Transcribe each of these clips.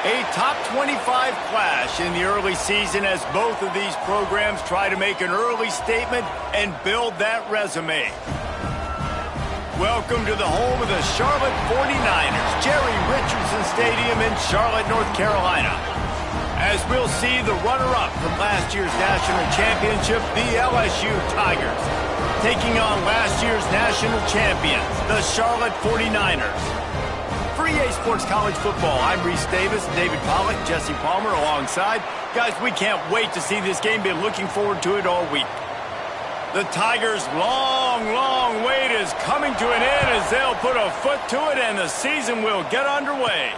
A top 25 clash in the early season as both of these programs try to make an early statement and build that resume. Welcome to the home of the Charlotte 49ers, Jerry Richardson Stadium in Charlotte, North Carolina. As we'll see the runner-up from last year's national championship, the LSU Tigers, taking on last year's national champions, the Charlotte 49ers. For EA Sports College Football, I'm Reese Davis, David Pollack, Jesse Palmer alongside. Guys, we can't wait to see this game. Been looking forward to it all week. The Tigers' long wait is coming to an end as they'll put a foot to it and the season will get underway.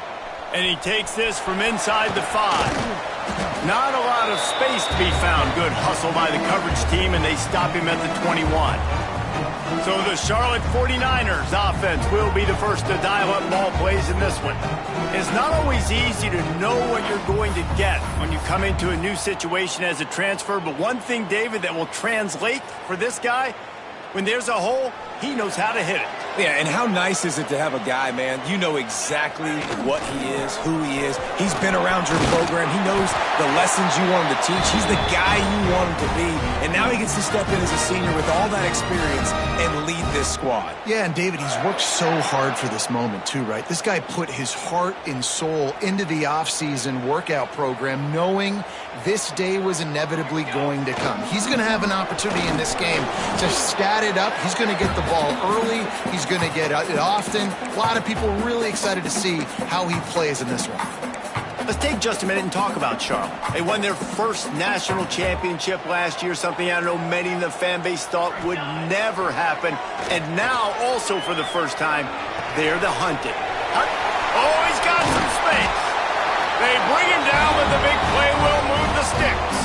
And he takes this from inside the 5. Not a lot of space to be found. Good hustle by the coverage team, and they stop him at the 21. So the Charlotte 49ers offense will be the first to dial up ball plays in this one. It's not always easy to know what you're going to get when you come into a new situation as a transfer, but one thing, David, that will translate for this guy, when there's a hole, he knows how to hit it. Yeah, and how nice is it to have a guy, man, you know exactly what he is, who he is. He's been around your program. He knows the lessons you want him to teach. He's the guy you want him to be. And now he gets to step in as a senior with all that experience and lead this squad. Yeah, and David, he's worked so hard for this moment too, right? This guy put his heart and soul into the offseason workout program knowing this day was inevitably going to come. He's going to have an opportunity in this game to stat it up. He's going to get the ball early. He's going to get it often. A lot of people really excited to see how he plays in this one. Let's take just a minute and talk about Charlotte. They won their first national championship last year, something I know many in the fan base thought would never happen. And now, also for the first time, they're the hunted. Oh, he's got some space. They bring him down, but the big play will move the sticks.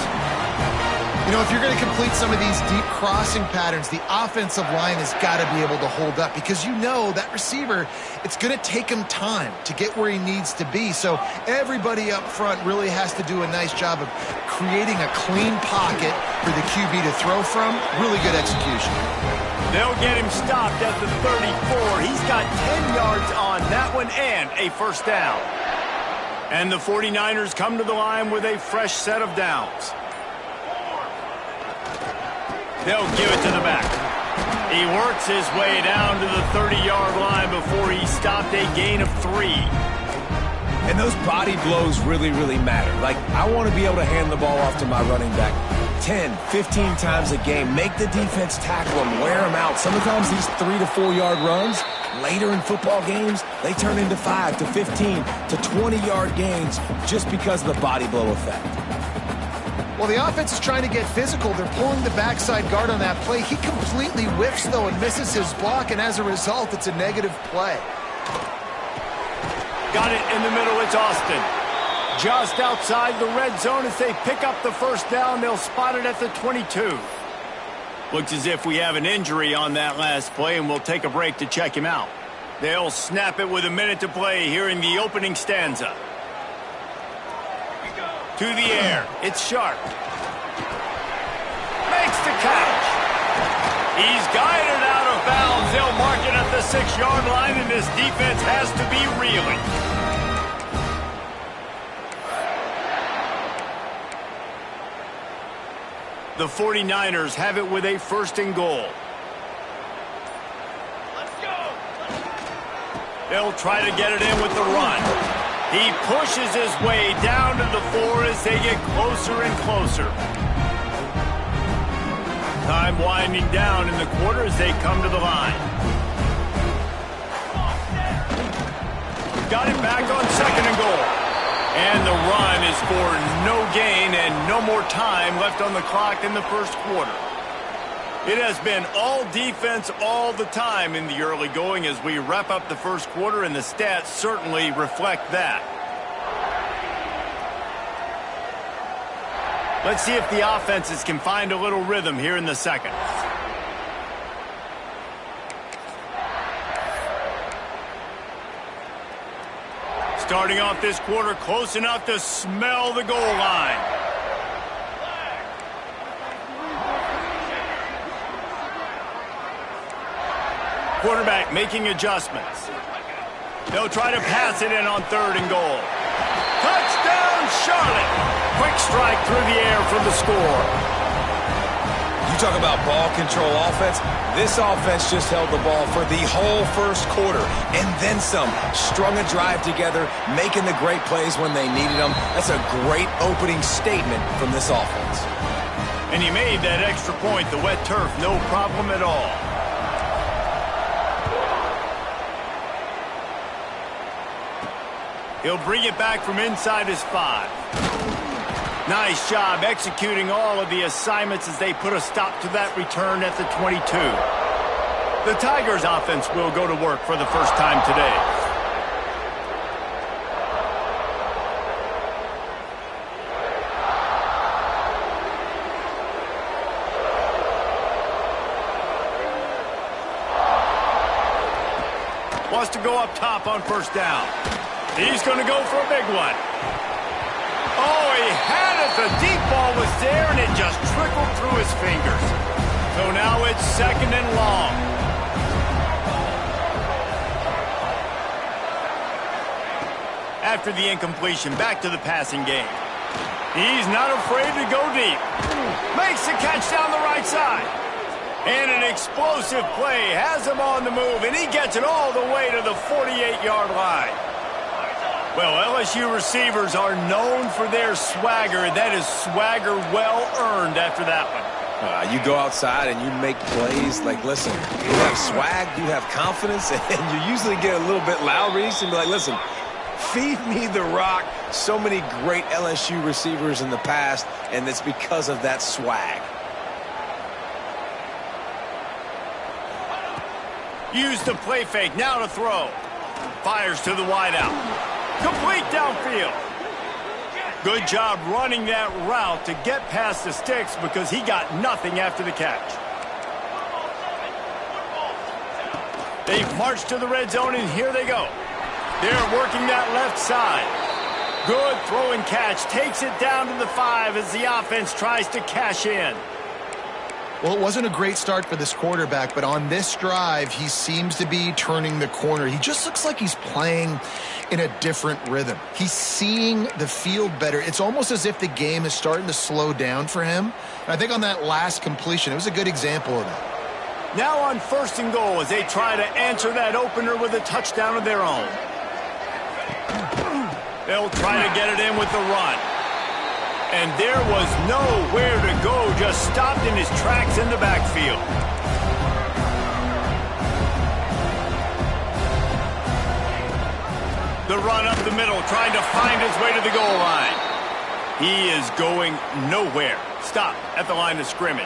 You know, if you're going to complete some of these deep crossing patterns, the offensive line has got to be able to hold up because you know that receiver, it's going to take him time to get where he needs to be. So everybody up front really has to do a nice job of creating a clean pocket for the QB to throw from. Really good execution. They'll get him stopped at the 34. He's got 10 yards on that one and a first down. And the 49ers come to the line with a fresh set of downs. They'll give it to the back. He works his way down to the 30-yard line before he stopped, a gain of 3. And those body blows really matter. Like, I want to be able to hand the ball off to my running back 10, 15 times a game. Make the defense tackle him, wear him out. Sometimes these 3 to 4 yard runs, later in football games, they turn into 5 to 15 to 20-yard gains just because of the body blow effect. Well, the offense is trying to get physical. They're pulling the backside guard on that play. He completely whiffs, though, and misses his block, and as a result, it's a negative play. Got it in the middle. It's Austin. Just outside the red zone as they pick up the first down. They'll spot it at the 22. Looks as if we have an injury on that last play, and we'll take a break to check him out. They'll snap it with a minute to play here in the opening stanza. To the air. It's Sharp. Makes the catch. He's guided out of bounds. They'll mark it at the 6-yard line, and this defense has to be reeling. The 49ers have it with a first and goal. Let's go. They'll try to get it in with the run. He pushes his way down to the 4 as they get closer and closer. Time winding down in the quarter as they come to the line. Got it back on second and goal. And the run is for no gain and no more time left on the clock in the first quarter. It has been all defense all the time in the early going as we wrap up the first quarter, and the stats certainly reflect that. Let's see if the offenses can find a little rhythm here in the second. Starting off this quarter close enough to smell the goal line. Quarterback making adjustments. They'll try to pass it in on third and goal. Touchdown, Charlotte! Quick strike through the air for the score. You talk about ball control offense. This offense just held the ball for the whole first quarter and then some. Strung a drive together, making the great plays when they needed them. That's a great opening statement from this offense. And he made that extra point, the wet turf, no problem at all. He'll bring it back from inside his 5. Nice job executing all of the assignments as they put a stop to that return at the 22. The Tigers offense will go to work for the first time today. Wants to go up top on first down. He's going to go for a big one. Oh, he had it. The deep ball was there, and it just trickled through his fingers. So now it's 2nd and long. After the incompletion, back to the passing game. He's not afraid to go deep. Makes the catch down the right side. And an explosive play has him on the move, and he gets it all the way to the 48-yard line. Well, LSU receivers are known for their swagger. That is swagger well earned after that one. You go outside and you make plays. Like, listen, you have swag, you have confidence, and you usually get a little bit loud, Reese, and be like, listen, feed me the rock. So many great LSU receivers in the past, and it's because of that swag. Use the play fake, now to throw. Fires to the wideout. Complete downfield. Good job running that route to get past the sticks because he got nothing after the catch. They've marched to the red zone, and here they go. They're working that left side. Good throw and catch. Takes it down to the 5 as the offense tries to cash in. Well, it wasn't a great start for this quarterback, but on this drive, he seems to be turning the corner. He just looks like he's playing in a different rhythm. He's seeing the field better. It's almost as if the game is starting to slow down for him. And I think on that last completion, it was a good example of that. Now on 1st and goal as they try to answer that opener with a touchdown of their own. They'll try to get it in with the run. And there was nowhere to go, just stopped in his tracks in the backfield. The run up the middle, trying to find his way to the goal line. He is going nowhere. Stop at the line of scrimmage.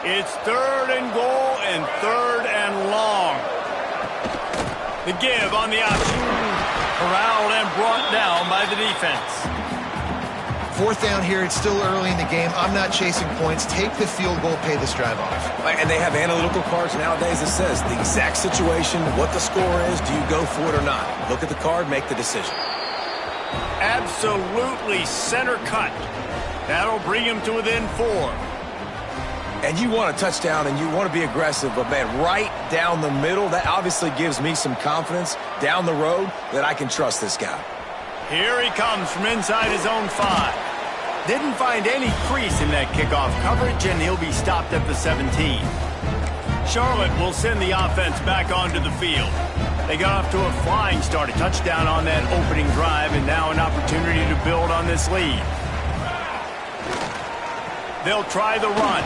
It's 3rd and goal and 3rd and long. The give on the option. Corralled and brought down by the defense. 4th down here. It's still early in the game. I'm not chasing points. Take the field goal, pay this drive off. And they have analytical cards nowadays that says the exact situation, what the score is, do you go for it or not? Look at the card, make the decision. Absolutely center cut. That'll bring him to within 4. And you want a touchdown and you want to be aggressive, but, man, right down the middle, that obviously gives me some confidence down the road that I can trust this guy. Here he comes from inside his own 5. Didn't find any crease in that kickoff coverage, and he'll be stopped at the 17. Charlotte will send the offense back onto the field. They got off to a flying start, a touchdown on that opening drive, and now an opportunity to build on this lead. They'll try the run.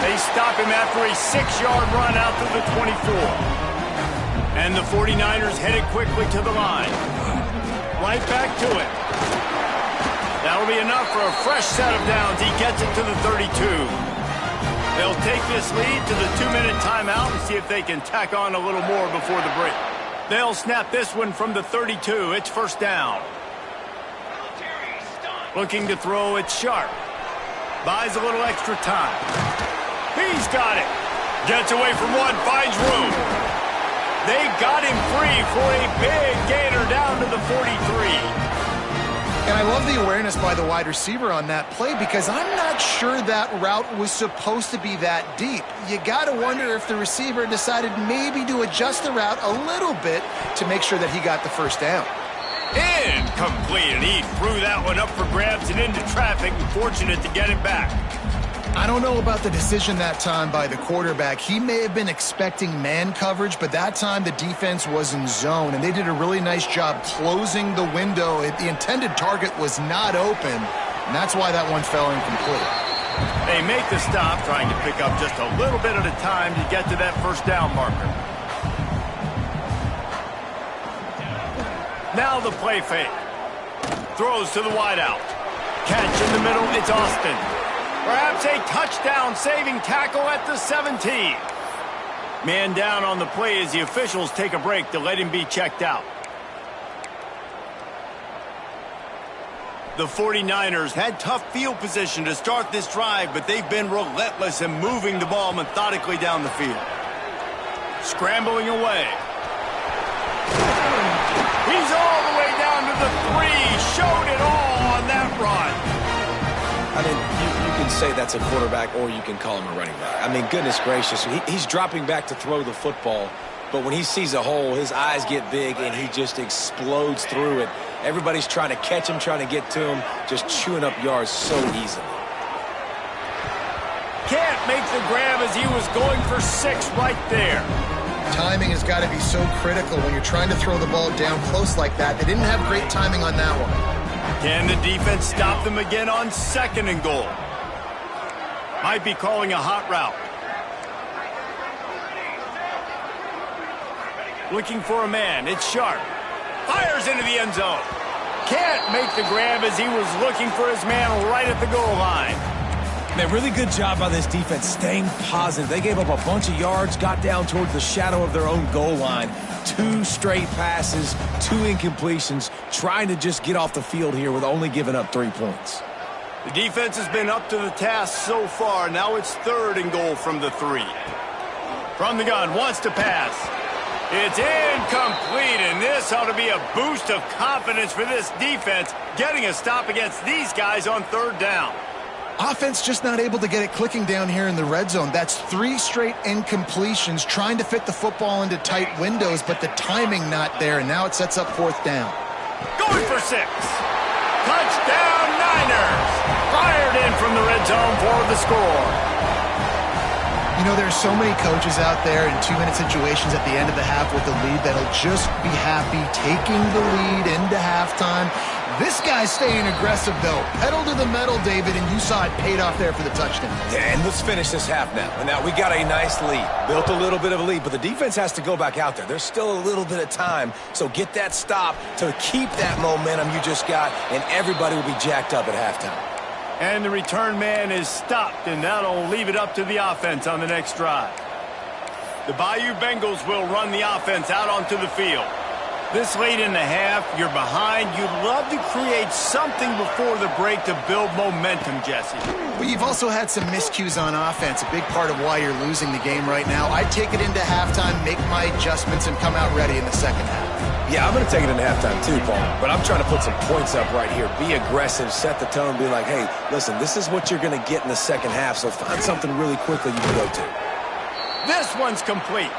They stop him after a 6-yard run out to the 24. And the 49ers headed quickly to the line. Right back to it. That'll be enough for a fresh set of downs. He gets it to the 32. They'll take this lead to the 2-minute timeout and see if they can tack on a little more before the break. They'll snap this one from the 32. It's 1st down. Looking to throw, it's Sharp. Buys a little extra time. He's got it. Gets away from one, finds room. They got him free for a big gainer down to the 43. And I love the awareness by the wide receiver on that play because I'm not sure that route was supposed to be that deep. You got to wonder if the receiver decided maybe to adjust the route a little bit to make sure that he got the 1st down. Incomplete, and he threw that one up for grabs and into traffic, and fortunate to get it back. I don't know about the decision that time by the quarterback. He may have been expecting man coverage, but that time the defense was in zone, and they did a really nice job closing the window. The intended target was not open, and that's why that one fell incomplete. They make the stop, trying to pick up just a little bit at a time to get to that first down marker. Now the play fake. Throws to the wideout. Catch in the middle, it's Austin. Perhaps a touchdown-saving tackle at the 17. Man down on the play as the officials take a break to let him be checked out. The 49ers had tough field position to start this drive, but they've been relentless in moving the ball methodically down the field. Scrambling away. He's all the way down to the 3. Showed it all on that run. I mean, you can say that's a quarterback or you can call him a running back. I mean, goodness gracious, he's dropping back to throw the football, but when he sees a hole, his eyes get big and he just explodes through it. Everybody's trying to catch him, trying to get to him, just chewing up yards so easily. Can't make the grab as he was going for 6 right there. Timing has got to be so critical when you're trying to throw the ball down close like that. They didn't have great timing on that one. Can the defense stop them again on 2nd and goal? Might be calling a hot route. Looking for a man. It's Sharp. Fires into the end zone. Can't make the grab as he was looking for his man right at the goal line. Man, really good job by this defense staying positive. They gave up a bunch of yards, got down towards the shadow of their own goal line. 2 straight passes, 2 incompletions, trying to just get off the field here with only giving up 3 points. The defense has been up to the task so far. Now it's 3rd and goal from the 3. From the gun, wants to pass. It's incomplete, and this ought to be a boost of confidence for this defense, getting a stop against these guys on 3rd down. Offense just not able to get it clicking down here in the red zone. That's 3 straight incompletions, trying to fit the football into tight windows, but the timing not there, and now it sets up 4th down. Going for 6. Touchdown, Niners! Fired in from the red zone for the score. You know, there's so many coaches out there in 2-minute situations at the end of the half with the lead that'll just be happy taking the lead into halftime. This guy's staying aggressive, though. Pedal to the metal, David, and you saw it paid off there for the touchdown. Yeah, and let's finish this half now. And now we got a nice lead. Built a little bit of a lead, but the defense has to go back out there. There's still a little bit of time, so get that stop to keep that momentum you just got, and everybody will be jacked up at halftime. And the return man is stopped, and that'll leave it up to the offense on the next drive. The Bayou Bengals will run the offense out onto the field. This late in the half, you're behind. You'd love to create something before the break to build momentum, Jesse. Well, you've also had some miscues on offense, a big part of why you're losing the game right now. I'd take it into halftime, make my adjustments, and come out ready in the 2nd half. Yeah, I'm going to take it into halftime too, Paul. But I'm trying to put some points up right here. Be aggressive, set the tone, be like, hey, listen, this is what you're going to get in the 2nd half, so find something really quickly you can go to. This one's complete.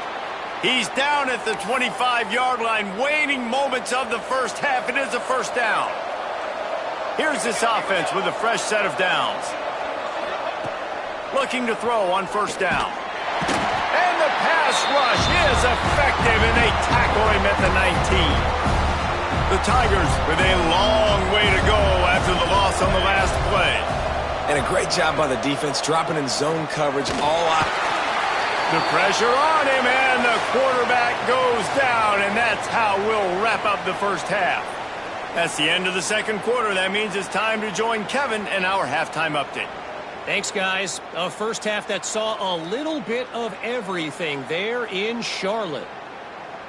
He's down at the 25-yard line, waning moments of the first half. It is a 1st down. Here's this offense with a fresh set of downs. Looking to throw on 1st down. And the pass rush is effective, and they tackle him at the 19. The Tigers with a long way to go after the loss on the last play. And a great job by the defense, dropping in zone coverage all out. The pressure on him, and the quarterback goes down, and that's how we'll wrap up the 1st half. That's the end of the 2nd quarter. That means it's time to join Kevin in our halftime update. Thanks, guys. A 1st half that saw a little bit of everything there in Charlotte.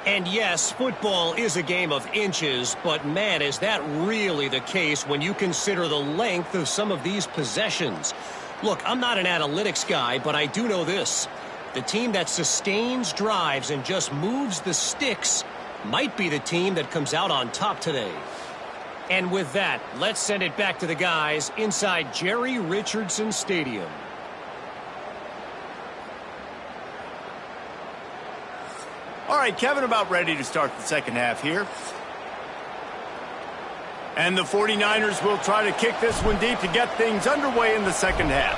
And yes, football is a game of inches, but man, is that really the case when you consider the length of some of these possessions. Look, I'm not an analytics guy, but I do know this. The team that sustains drives and just moves the sticks might be the team that comes out on top today. And with that, let's send it back to the guys inside Jerry Richardson Stadium. All right, Kevin, about ready to start the 2nd half here. And the 49ers will try to kick this one deep to get things underway in the second half.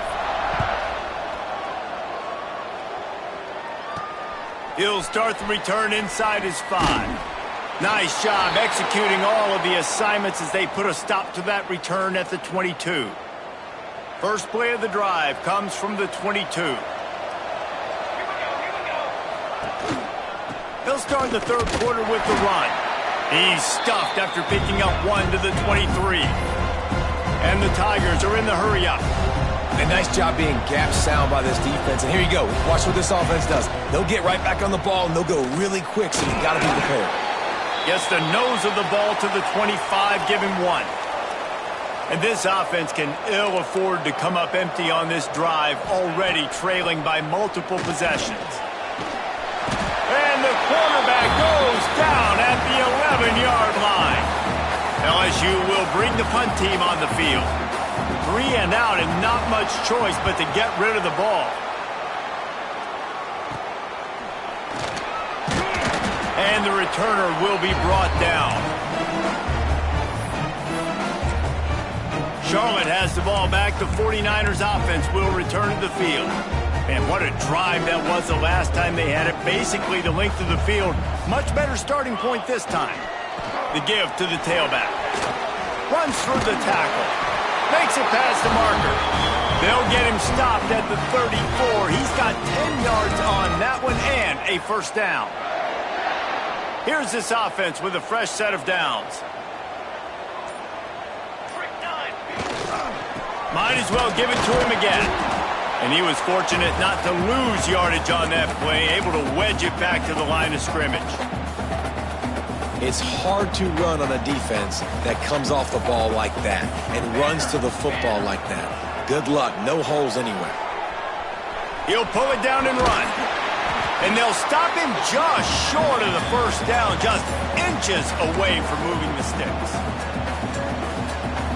He'll start the return inside his 5. Nice job executing all of the assignments as they put a stop to that return at the 22. First play of the drive comes from the 22. He'll start the third quarter with the run. He's stuffed after picking up 1 to the 23. And the Tigers are in the hurry-up. A nice job being gap sound by this defense. And here you go. Watch what this offense does. They'll get right back on the ball, and they'll go really quick, so you've got to be prepared. Gets the nose of the ball to the 25, give him 1. And this offense can ill afford to come up empty on this drive, already trailing by multiple possessions. And the quarterback goes down at the 11-yard line. LSU will bring the punt team on the field. 3 and out and not much choice but to get rid of the ball. And the returner will be brought down. Charlotte has the ball back. The 49ers offense will return to the field. And what a drive that was the last time they had it. Basically the length of the field. Much better starting point this time. The give to the tailback. Runs through the tackle. Makes it past the marker. They'll get him stopped at the 34. He's got 10 yards on that one and a first down. Here's this offense with a fresh set of downs. Might as well give it to him again. And he was fortunate not to lose yardage on that play, able to wedge it back to the line of scrimmage. It's hard to run on a defense that comes off the ball like that and runs to the football like that. Good luck. No holes anywhere. He'll pull it down and run. And they'll stop him just short of the first down, just inches away from moving the sticks.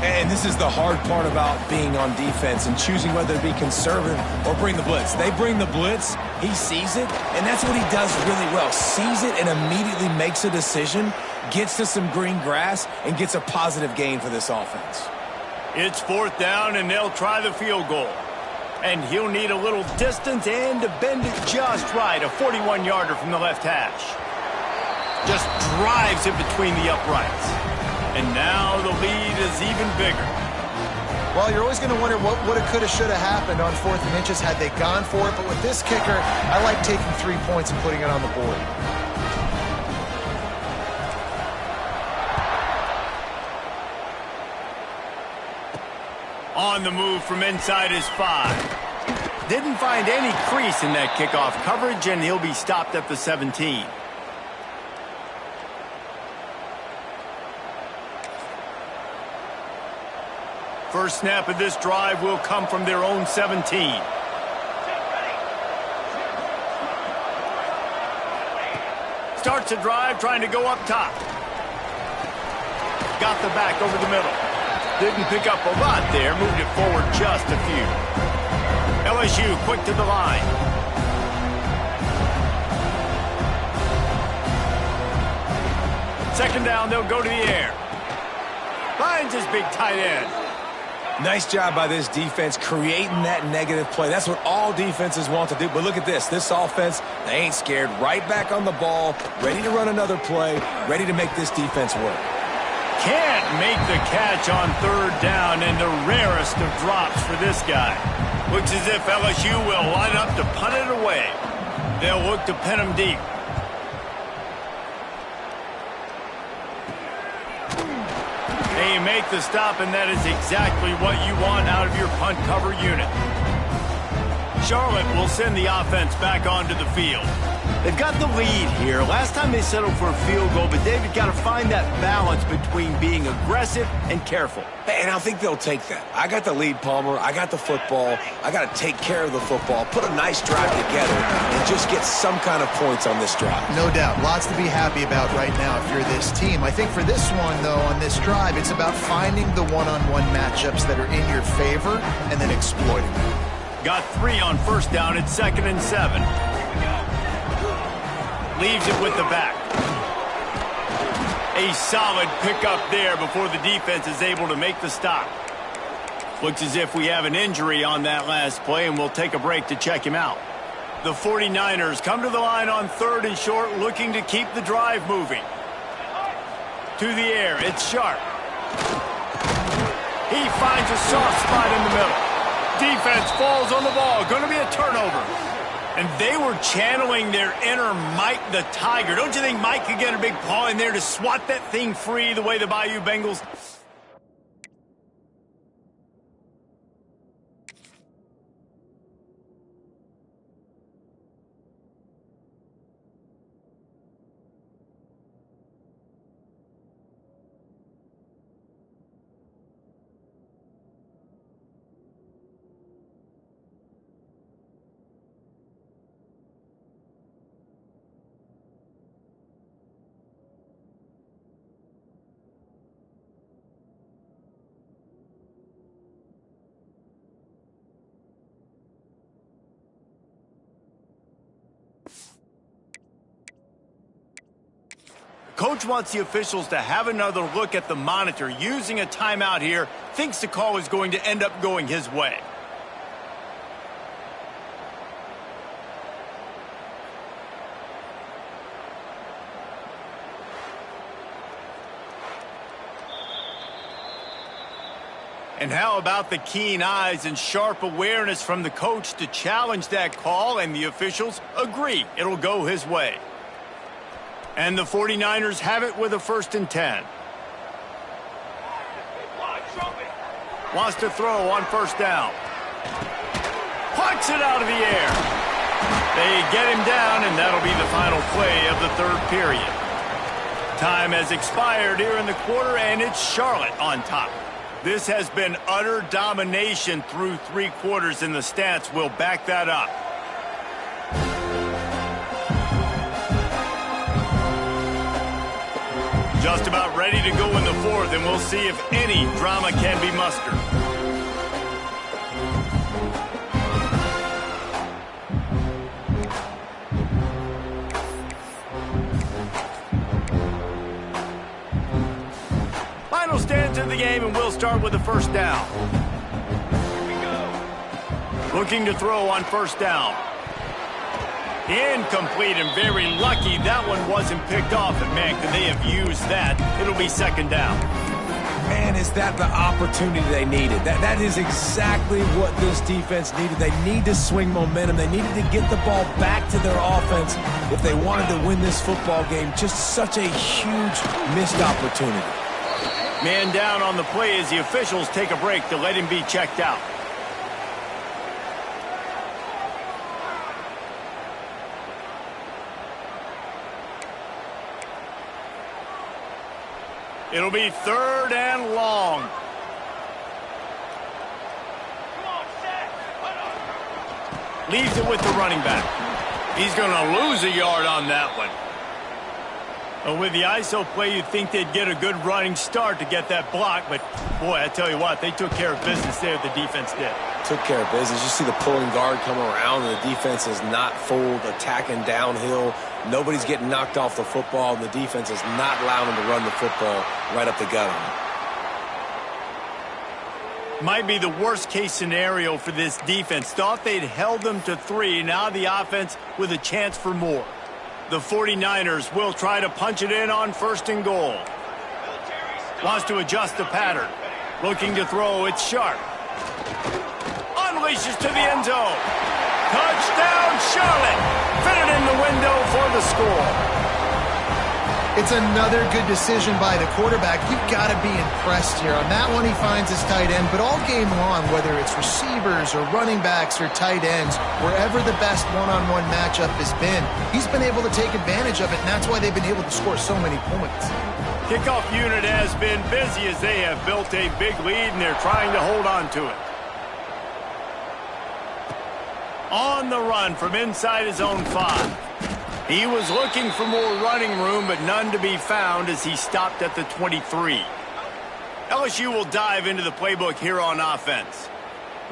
And this is the hard part about being on defense and choosing whether to be conservative or bring the blitz. They bring the blitz, he sees it, and that's what he does really well. Sees it and immediately makes a decision, gets to some green grass, and gets a positive gain for this offense. It's 4th down, and they'll try the field goal. And he'll need a little distance and to bend it just right. A 41-yarder from the left hash. Just drives it between the uprights. And now the lead is even bigger. Well, you're always going to wonder what woulda, coulda, shoulda happened on 4th and inches had they gone for it. But with this kicker, I like taking 3 points and putting it on the board. On the move from inside his 5. Didn't find any crease in that kickoff coverage, and he'll be stopped at the 17. First snap of this drive will come from their own 17. Starts the drive trying to go up top. Got the back over the middle. Didn't pick up a lot there, moved it forward just a few. LSU quick to the line. Second down, they'll go to the air. Finds his big tight end. Nice job by this defense creating that negative play. That's what all defenses want to do. But look at this. This offense, they ain't scared. Right back on the ball, ready to run another play, ready to make this defense work. Can't make the catch on 3rd down, and the rarest of drops for this guy. Looks as if LSU will line up to punt it away. They'll look to pin him deep. They make the stop, and that is exactly what you want out of your punt cover unit. Charlotte will send the offense back onto the field. They've got the lead here. Last time they settled for a field goal, but David got to find that balance between being aggressive and careful. And I think they'll take that. I got the lead, Palmer. I got the football. I got to take care of the football, put a nice drive together, and just get some kind of points on this drive. No doubt. Lots to be happy about right now if you're this team. I think for this one, though, on this drive, it's about finding the one-on-one matchups that are in your favor and then exploiting them. Got 3 on first down. It's 2nd and 7. Leaves it with the back. A A solid pickup there before the defense is able to make the stop. Looks as if we have an injury on that last play, and we'll take a break to check him out. The 49ers come to the line on 3rd and short, looking to keep the drive moving. To the air, it's Sharp. He finds a soft spot in the middle. Defense falls on the ball. Going to be a turnover. And they were channeling their inner Mike the Tiger. Don't you think Mike could get a big paw in there to swat that thing free the way the Bayou Bengals? Coach wants the officials to have another look at the monitor. Using a timeout here, thinks the call is going to end up going his way. And how about the keen eyes and sharp awareness from the coach to challenge that call, and the officials agree it'll go his way. And the 49ers have it with a 1st and 10. Wants to throw on 1st down. Plucks it out of the air. They get him down, and that'll be the final play of the 3rd period. Time has expired here in the quarter, and it's Charlotte on top. This has been utter domination through 3 quarters, and the stats will back that up. Just about ready to go in the 4th, and we'll see if any drama can be mustered. Final stands in the game, and we'll start with the 1st down. Looking to throw on 1st down. Incomplete, and very lucky that one wasn't picked off. And man, could they have used that? It'll be 2nd down. Man, is that the opportunity they needed? That is exactly what this defense needed. They need to swing momentum. They needed to get the ball back to their offense if they wanted to win this football game. Just such a huge missed opportunity. Man down on the play as the officials take a break to let him be checked out. It'll be 3rd and long. Leaves it with the running back. He's going to lose a yard on that one. Well, with the ISO play, you'd think they'd get a good running start to get that block, but boy, I tell you what, they took care of business there, the defense did. Took care of business. You see the pulling guard come around, and the defense is not fooled, attacking downhill. Nobody's getting knocked off the football, and the defense is not allowing them to run the football right up the gut on them. Might be the worst-case scenario for this defense. Thought they'd held them to 3. Now the offense with a chance for more. The 49ers will try to punch it in on 1st and goal. Wants to adjust the pattern. Looking to throw, it's Sharp. Unleashes to the end zone. Touchdown, Charlotte. Fitted in the window for the score. It's another good decision by the quarterback. You've got to be impressed here. On that one, he finds his tight end, but all game long, whether it's receivers or running backs or tight ends, wherever the best one-on-one matchup has been, he's been able to take advantage of it, and that's why they've been able to score so many points. Kickoff unit has been busy as they have built a big lead, and they're trying to hold on to it. On the run from inside his own 5. He was looking for more running room, but none to be found as he stopped at the 23. LSU will dive into the playbook here on offense.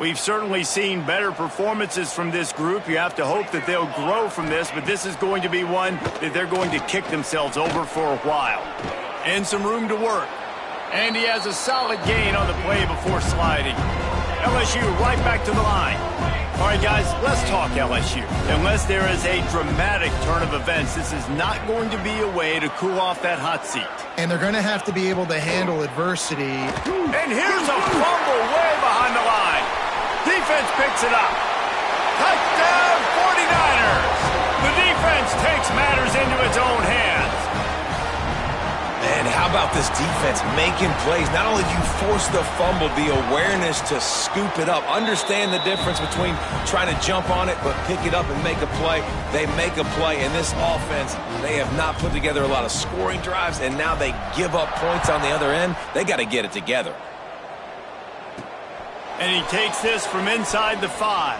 We've certainly seen better performances from this group. You have to hope that they'll grow from this, but this is going to be one that they're going to kick themselves over for a while. And some room to work. And he has a solid gain on the play before sliding. LSU right back to the line. All right, guys, let's talk LSU. Unless there is a dramatic turn of events, this is not going to be a way to cool off that hot seat. And they're going to have to be able to handle adversity. And here's a fumble way behind the line. Defense picks it up. Touchdown, 49ers. The defense takes matters into its own hands. And how about this defense making plays? Not only do you force the fumble, the awareness to scoop it up. Understand the difference between trying to jump on it but pick it up and make a play. They make a play. In this offense, they have not put together a lot of scoring drives, and now they give up points on the other end. They got to get it together. And he takes this from inside the 5.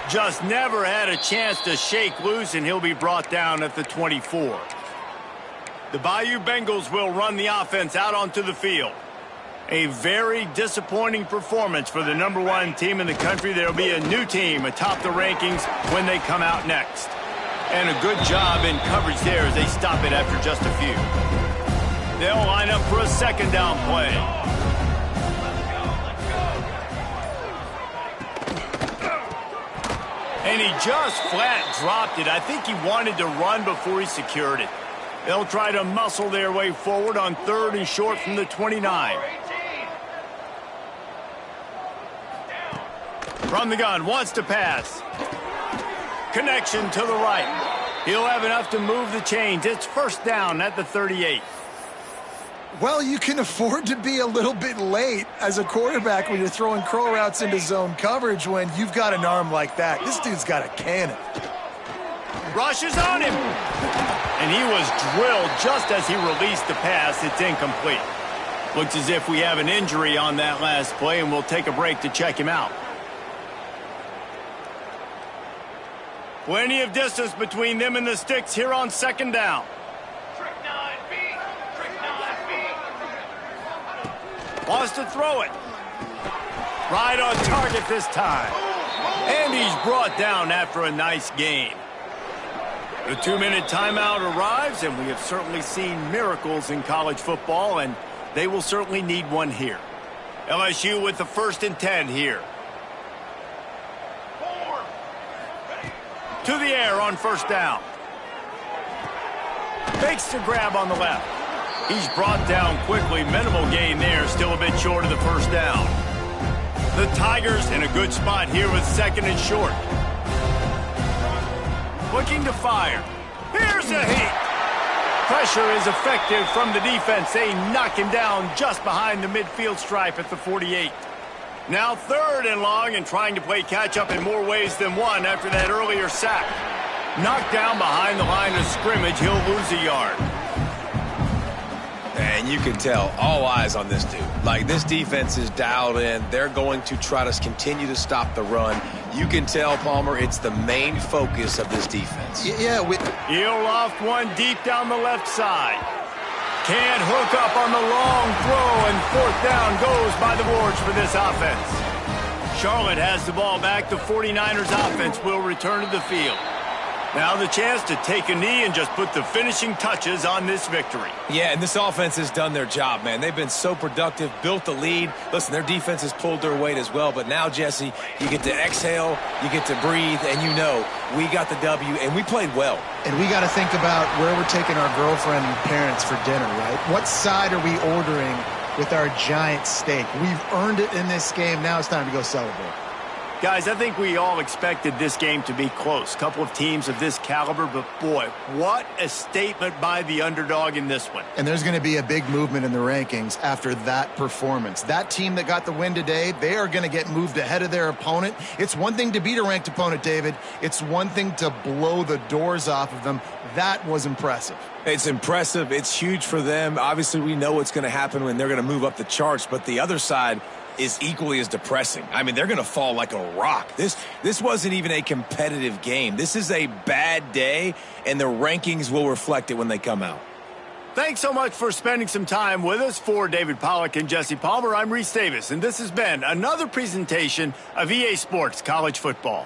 Just never had a chance to shake loose, and he'll be brought down at the 24. The Bayou Bengals will run the offense out onto the field. A very disappointing performance for the #1 team in the country. There will be a new team atop the rankings when they come out next. And a good job in coverage there as they stop it after just a few. They'll line up for a second down play. And he just flat dropped it. I think he wanted to run before he secured it. They'll try to muscle their way forward on 3rd and short from the 29. From the gun, wants to pass. Connection to the right. He'll have enough to move the chains. It's first down at the 38. Well, you can afford to be a little bit late as a quarterback when you're throwing crow routes into zone coverage when you've got an arm like that. This dude's got a cannon. Rushes on him. And he was drilled just as he released the pass. It's incomplete. Looks as if we have an injury on that last play, and we'll take a break to check him out. Plenty of distance between them and the sticks here on second down. Wants to throw it. Right on target this time. And he's brought down after a nice gain. The 2-minute timeout arrives, and we have certainly seen miracles in college football, and they will certainly need one here. LSU with the 1st and 10 here. To the air on first down. Fakes the grab on the left. He's brought down quickly. Minimal gain there, still a bit short of the first down. The Tigers in a good spot here with 2nd and short. Looking to fire. Here's a heat. Pressure is effective from the defense. They knock him down just behind the midfield stripe at the 48. Now 3rd and long and trying to play catch-up in more ways than one after that earlier sack. Knocked down behind the line of scrimmage. He'll lose a yard. And you can tell, all eyes on this dude. Like, this defense is dialed in. They're going to try to continue to stop the run. You can tell, Palmer, it's the main focus of this defense. Yeah, he'll loft one deep down the left side. Can't hook up on the long throw, and 4th down goes by the boards for this offense. Charlotte has the ball back. The 49ers offense will return to the field. Now the chance to take a knee and just put the finishing touches on this victory. Yeah, and this offense has done their job, man. They've been so productive, built the lead. Listen, their defense has pulled their weight as well. But now, Jesse, you get to exhale, you get to breathe, and you know we got the W, and we played well. And we got to think about where we're taking our girlfriend and parents for dinner, right? What side are we ordering with our giant steak? We've earned it in this game. Now it's time to go celebrate. Guys, I think we all expected this game to be close. Couple of teams of this caliber, but boy, what a statement by the underdog in this one. And there's going to be a big movement in the rankings after that performance. That team that got the win today, they are going to get moved ahead of their opponent. It's one thing to beat a ranked opponent, David. It's one thing to blow the doors off of them. That was impressive. It's impressive. It's huge for them. Obviously, we know what's going to happen when they're going to move up the charts, but the other side is equally as depressing. I mean, they're going to fall like a rock. This wasn't even a competitive game. This is a bad day, and the rankings will reflect it when they come out. Thanks so much for spending some time with us. For David Pollack and Jesse Palmer, I'm Reese Davis, and this has been another presentation of EA Sports College Football.